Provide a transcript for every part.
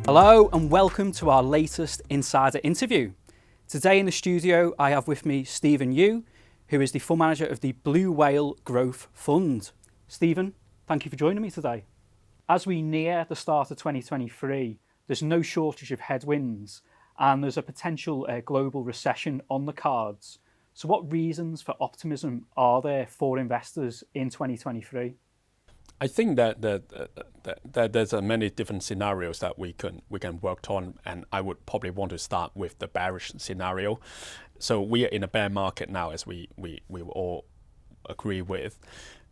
Hello and welcome to our latest Insider interview. Today in the studio I have with me Stephen Yu, who is the fund manager of the Blue Whale Growth Fund. Stephen, thank you for joining me today. As we near the start of 2023, there's no shortage of headwinds and there's a potential global recession on the cards. So what reasons for optimism are there for investors in 2023? I think that there's many different scenarios that we can work on, and I would probably want to start with the bearish scenario. So we are in a bear market now, as we all agree with.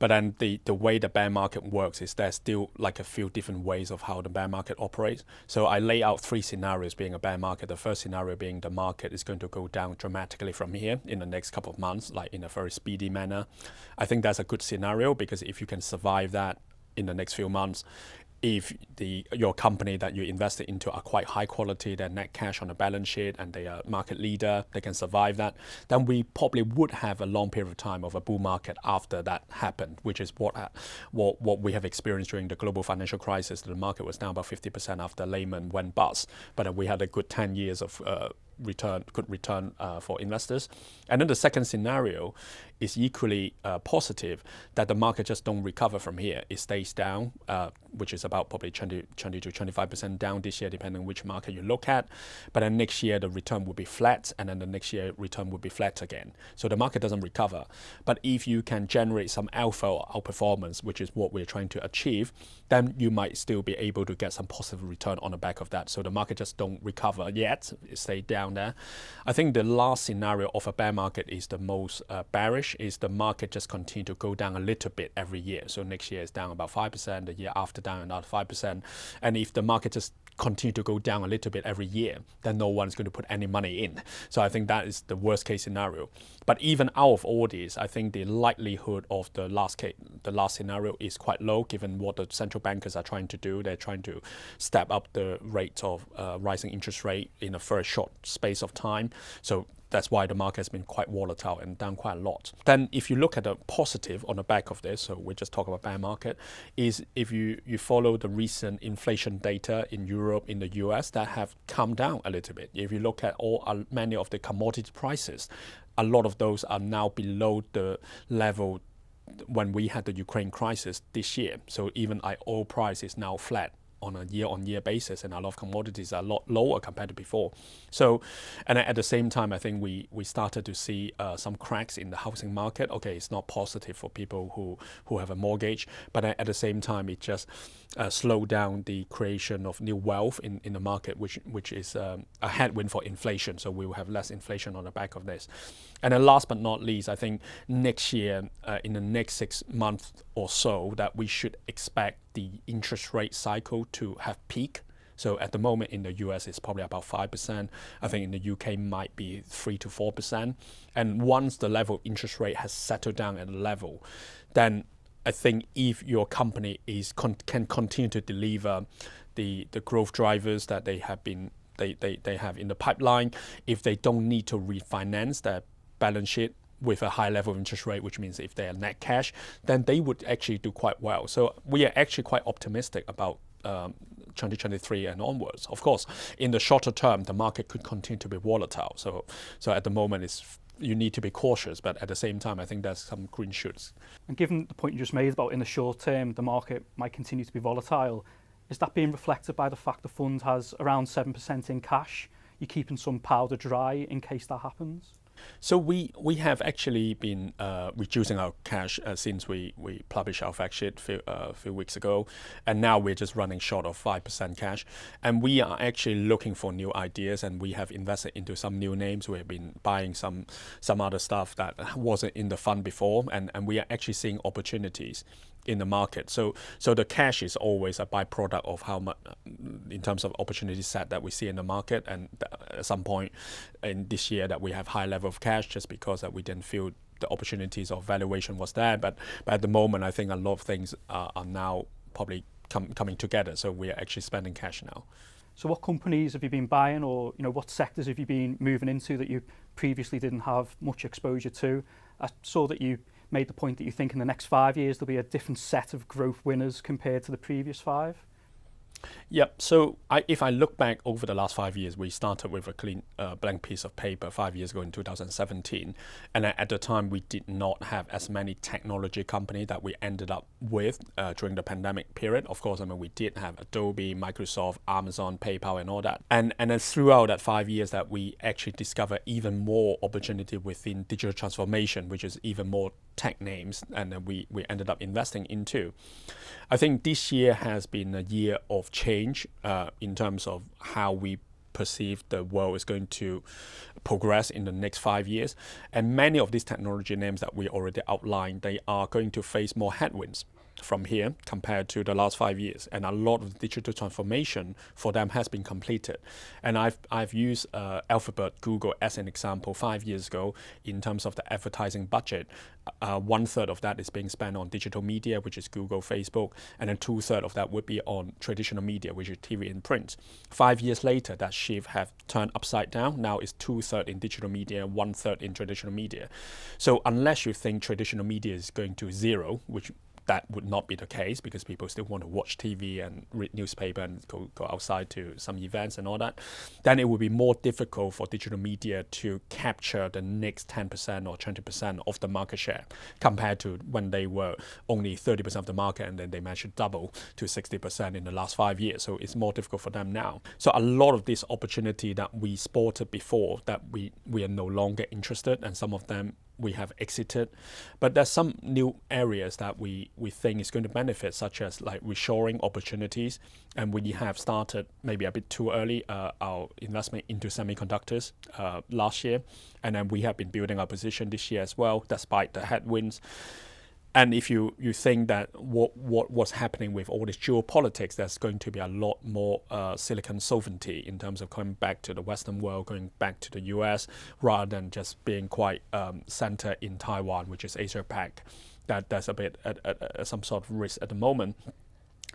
But then the way the bear market works is there's still like a few different ways of how the bear market operates. So I lay out three scenarios being a bear market. The first scenario being the market is going to go down dramatically from here in the next couple of months, like in a very speedy manner. I think that's a good scenario because if you can survive that in the next few months, if your company that you invested into are quite high quality, they're net cash on the balance sheet and they are market leader, they can survive that, then we probably would have a long period of time of a bull market after that happened, which is what we have experienced during the global financial crisis. The market was down about 50% after Lehman went bust, but we had a good 10 years of good return for investors. And then the second scenario is equally positive, that the market just don't recover from here. It stays down, which is about probably 20 to 25% down this year, depending on which market you look at. But then next year, the return will be flat, and then the next year, return will be flat again. So the market doesn't recover. But if you can generate some alpha or outperformance, which is what we're trying to achieve, then you might still be able to get some positive return on the back of that. So the market just don't recover yet, it stay down there. I think the last scenario of a bear market is the most bearish, is the market just continue to go down a little bit every year. So next year is down about 5%, the year after down another 5%. And if the market just continue to go down a little bit every year, then no one's going to put any money in. So I think that is the worst case scenario. But even out of all these, I think the likelihood of the last scenario is quite low, given what the central bankers are trying to do. They're trying to step up the rate of rising interest rate in a very short space of time. So that's why the market has been quite volatile and down quite a lot. Then if you look at the positive on the back of this, so we just talk about bear market, is if you follow the recent inflation data in Europe, in the US, that have come down a little bit. If you look at many of the commodity prices, a lot of those are now below the level when we had the Ukraine crisis this year. So even oil price is now flat on a year-on-year basis, and a lot of commodities are a lot lower compared to before. So, and at the same time, I think we started to see some cracks in the housing market. Okay, it's not positive for people who have a mortgage, but at the same time, it just slowed down the creation of new wealth in the market, which is a headwind for inflation. So we will have less inflation on the back of this. And then last but not least, I think next year, in the next 6 months or so, that we should expect the interest rate cycle to have peaked. So at the moment in the US, it's probably about 5%. I think in the UK might be 3 to 4%. And once the level of interest rate has settled down at a level, then I think if your company can continue to deliver the growth drivers that they have been they have in the pipeline, if they don't need to refinance their balance sheet with a high level of interest rate, which means if they are net cash, then they would actually do quite well. So we are actually quite optimistic about 2023 and onwards. Of course, in the shorter term, the market could continue to be volatile. So at the moment, you need to be cautious, but at the same time, I think there's some green shoots. And given the point you just made about in the short term, the market might continue to be volatile, is that being reflected by the fact the fund has around 7% in cash? You're keeping some powder dry in case that happens? So we have actually been reducing our cash since we published our fact sheet a few weeks ago, and now we're just running short of 5% cash. And we are actually looking for new ideas, and we have invested into some new names. We have been buying some other stuff that wasn't in the fund before, and we are actually seeing opportunities in the market. So the cash is always a byproduct of how much, in terms of opportunity set that we see in the market. And at some point in this year that we have high level of cash just because that we didn't feel the opportunities or valuation was there. But at the moment, I think a lot of things are now probably coming together. So we are actually spending cash now. So what companies have you been buying, or what sectors have you been moving into that you previously didn't have much exposure to? I saw that you made the point that you think in the next 5 years there'll be a different set of growth winners compared to the previous 5. Yep. So if I look back over the last 5 years, we started with a clean blank piece of paper 5 years ago in 2017. And at the time, we did not have as many technology companies that we ended up with during the pandemic period. Of course, I mean, we did have Adobe, Microsoft, Amazon, PayPal, and all that. And then throughout that 5 years that we actually discovered even more opportunity within digital transformation, which is even more tech names, and then we ended up investing into. I think this year has been a year of change in terms of how we perceive the world is going to progress in the next 5 years. And many of these technology names that we already outlined, they are going to face more headwinds from here compared to the last 5 years, and a lot of digital transformation for them has been completed. And I've used Alphabet, Google as an example 5 years ago in terms of the advertising budget. 1/3 of that is being spent on digital media, which is Google, Facebook, and then 2/3 of that would be on traditional media, which is TV and print. 5 years later, that shift have turned upside down. Now it's 2/3 in digital media, 1/3 in traditional media. So unless you think traditional media is going to zero, which that would not be the case because people still want to watch TV and read newspaper and go outside to some events and all that, then it would be more difficult for digital media to capture the next 10% or 20% of the market share compared to when they were only 30% of the market and then they managed to double to 60% in the last 5 years. So it's more difficult for them now. So a lot of this opportunity that we spotted before that we are no longer interested, and some of them we have exited. But there's some new areas that we think is going to benefit, such as like reshoring opportunities. And we have started maybe a bit too early our investment into semiconductors last year. And then we have been building our position this year as well, despite the headwinds. And if you think that what's happening with all this geopolitics, there's going to be a lot more silicon sovereignty in terms of coming back to the Western world, going back to the US, rather than just being quite centered in Taiwan, which is Asia Pac. That's a bit at some sort of risk at the moment.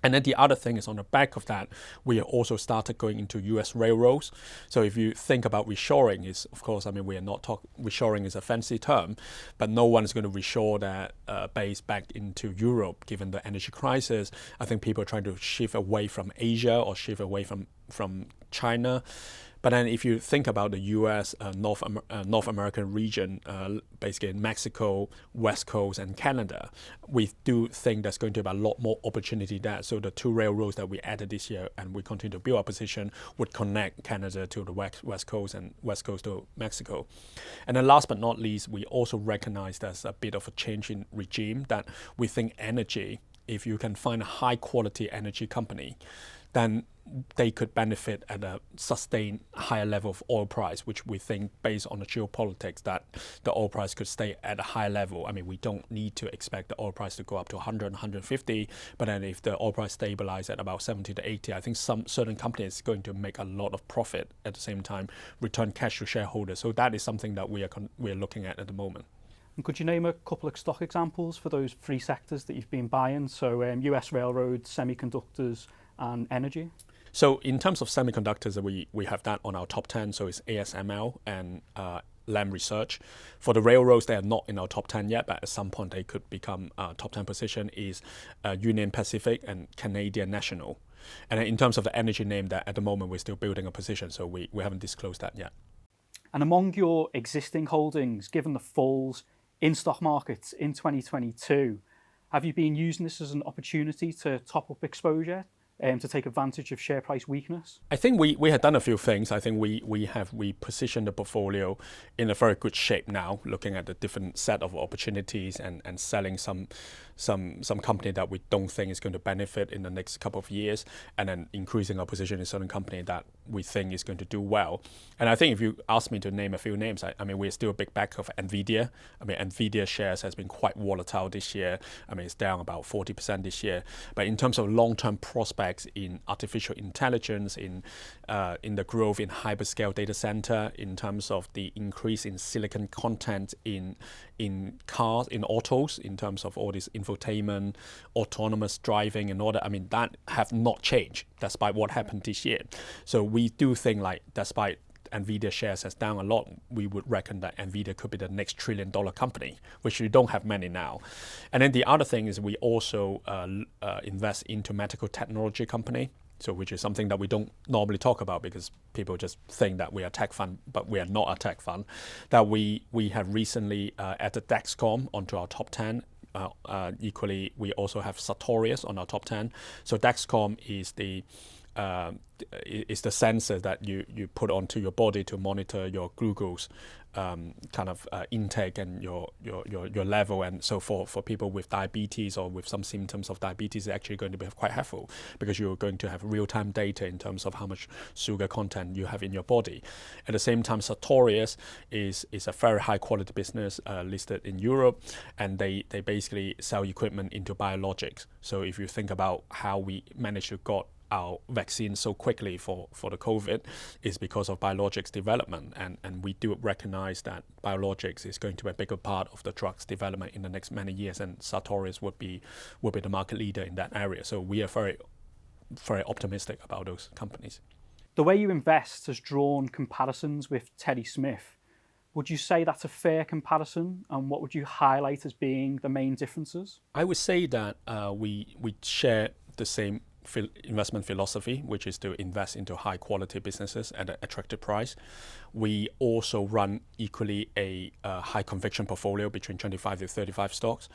And then the other thing is on the back of that, we also started going into US railroads. So if you think about reshoring, is of course, I mean, we are not talking, reshoring is a fancy term, but no one is going to reshore that base back into Europe, given the energy crisis. I think people are trying to shift away from Asia or shift away from China. But then if you think about the US, North American region, basically in Mexico, West Coast, and Canada, we do think there's going to be a lot more opportunity there. So the 2 railroads that we added this year and we continue to build our position would connect Canada to the West Coast and West Coast to Mexico. And then last but not least, we also recognize there's a bit of a change in regime that we think energy, if you can find a high quality energy company, then they could benefit at a sustained higher level of oil price, which we think based on the geopolitics that the oil price could stay at a high level. I mean, we don't need to expect the oil price to go up to 100, 150, but then if the oil price stabilizes at about 70 to 80, I think some certain companies are going to make a lot of profit at the same time, return cash to shareholders. So that is something that we are looking at the moment. And could you name a couple of stock examples for those 3 sectors that you've been buying? So US railroads, semiconductors, and energy? So in terms of semiconductors, we have that on our top 10. So it's ASML and Lam Research. For the railroads, they are not in our top 10 yet, but at some point they could become top 10 position is Union Pacific and Canadian National. And in terms of the energy name, that at the moment we're still building a position, so we haven't disclosed that yet. And among your existing holdings, given the falls in stock markets in 2022, have you been using this as an opportunity to top up exposure? To take advantage of share price weakness? I think we have done a few things. I think we positioned the portfolio in a very good shape now, looking at the different set of opportunities and selling some company that we don't think is going to benefit in the next couple of years, and then increasing our position in certain company that we think is going to do well. And I think if you ask me to name a few names, I mean, we're still a big backer of NVIDIA. I mean, NVIDIA shares has been quite volatile this year. I mean, it's down about 40% this year. But in terms of long-term prospects in artificial intelligence, in the growth in hyperscale data center, in terms of the increase in silicon content in cars, in autos, in terms of all this infotainment, autonomous driving and all that, I mean, that have not changed despite what happened this year. So we do think like despite NVIDIA shares has down a lot, we would reckon that NVIDIA could be the next $1 trillion company, which we don't have many now. And then the other thing is we also invest into medical technology company. So which is something that we don't normally talk about because people just think that we are a tech fund, but we are not a tech fund. That we have recently added Dexcom onto our top 10. Equally, we also have Sartorius on our top 10. So Dexcom is the sensor that you put onto your body to monitor your glucose intake and your level. And so for people with diabetes or with some symptoms of diabetes, it's actually going to be quite helpful because you're going to have real-time data in terms of how much sugar content you have in your body. At the same time, Sartorius is a very high quality business listed in Europe, and they basically sell equipment into biologics. So if you think about how we managed to got our vaccine so quickly for the COVID is because of biologics development, and we do recognize that biologics is going to be a bigger part of the drugs development in the next many years, and Sartorius would be the market leader in that area. So we are very, very optimistic about those companies. The way you invest has drawn comparisons with Teddy Smith. Would you say that's a fair comparison, and what would you highlight as being the main differences? I would say that we share the same investment philosophy, which is to invest into high quality businesses at an attractive price. We also run equally a high conviction portfolio between 25 to 35 stocks.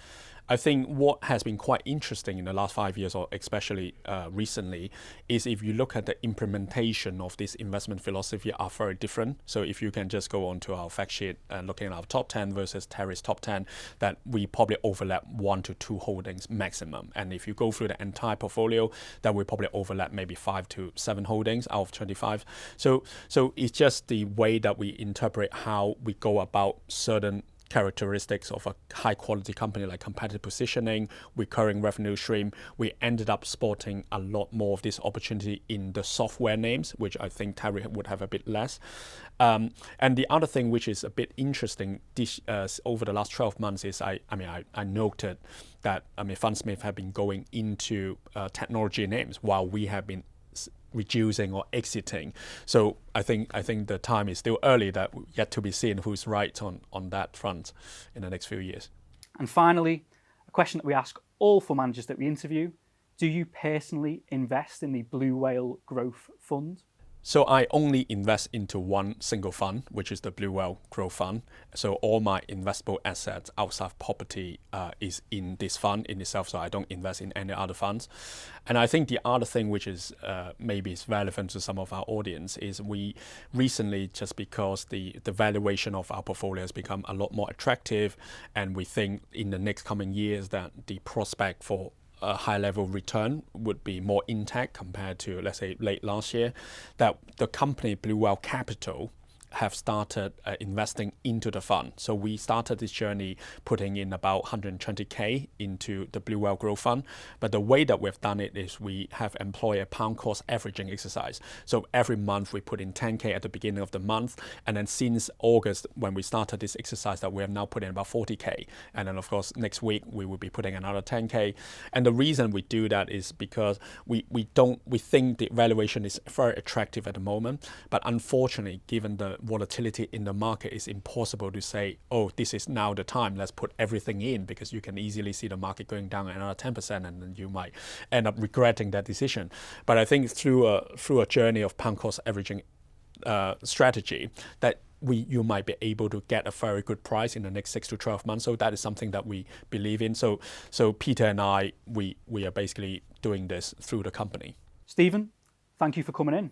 I think what has been quite interesting in the last 5 years, or especially recently, is if you look at the implementation of this investment philosophy are very different. So if you can just go onto our fact sheet and looking at our top 10 versus Terry's top 10, that we probably overlap 1 to 2 holdings maximum. And if you go through the entire portfolio, that we probably overlap maybe 5 to 7 holdings out of 25. So it's just the way that we interpret how we go about certain characteristics of a high quality company, like competitive positioning, recurring revenue stream. We ended up spotting a lot more of this opportunity in the software names, which I think Terry would have a bit less. And the other thing which is a bit interesting over the last 12 months is I noted that Fundsmith have been going into technology names while we have been reducing or exiting. So I think the time is still early, that yet to be seen who's right on that front in the next few years. And finally, a question that we ask all fund managers that we interview: do you personally invest in the Blue Whale Growth Fund? So I only invest into one single fund, which is the Blue Whale Growth Fund. So all my investable assets outside property is in this fund in itself. So I don't invest in any other funds. And I think the other thing which is maybe is relevant to some of our audience is we recently, just because the valuation of our portfolio has become a lot more attractive, and we think in the next coming years that the prospect for a high level return would be more intact compared to, let's say, late last year, that the company Blue Whale Capital have started investing into the fund. So we started this journey putting in about 120k into the Blue Whale Growth Fund. But the way that we've done it is we have employed a pound cost averaging exercise. So every month we put in 10k at the beginning of the month. And then since August, when we started this exercise, that we have now put in about 40k. And then of course, next week we will be putting another 10k. And the reason we do that is because we think the valuation is very attractive at the moment. But unfortunately, given the volatility in the market, is impossible to say, oh, this is now the time, let's put everything in, because you can easily see the market going down another 10% and then you might end up regretting that decision. But I think through a journey of pound cost averaging strategy, that you might be able to get a very good price in the next 6 to 12 months. So that is something that we believe in. So Peter and I, we are basically doing this through the company. Stephen, thank you for coming in.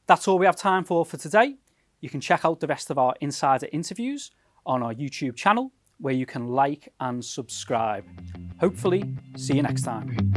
That's all we have time for today. You can check out the rest of our insider interviews on our YouTube channel, where you can like and subscribe. Hopefully, see you next time.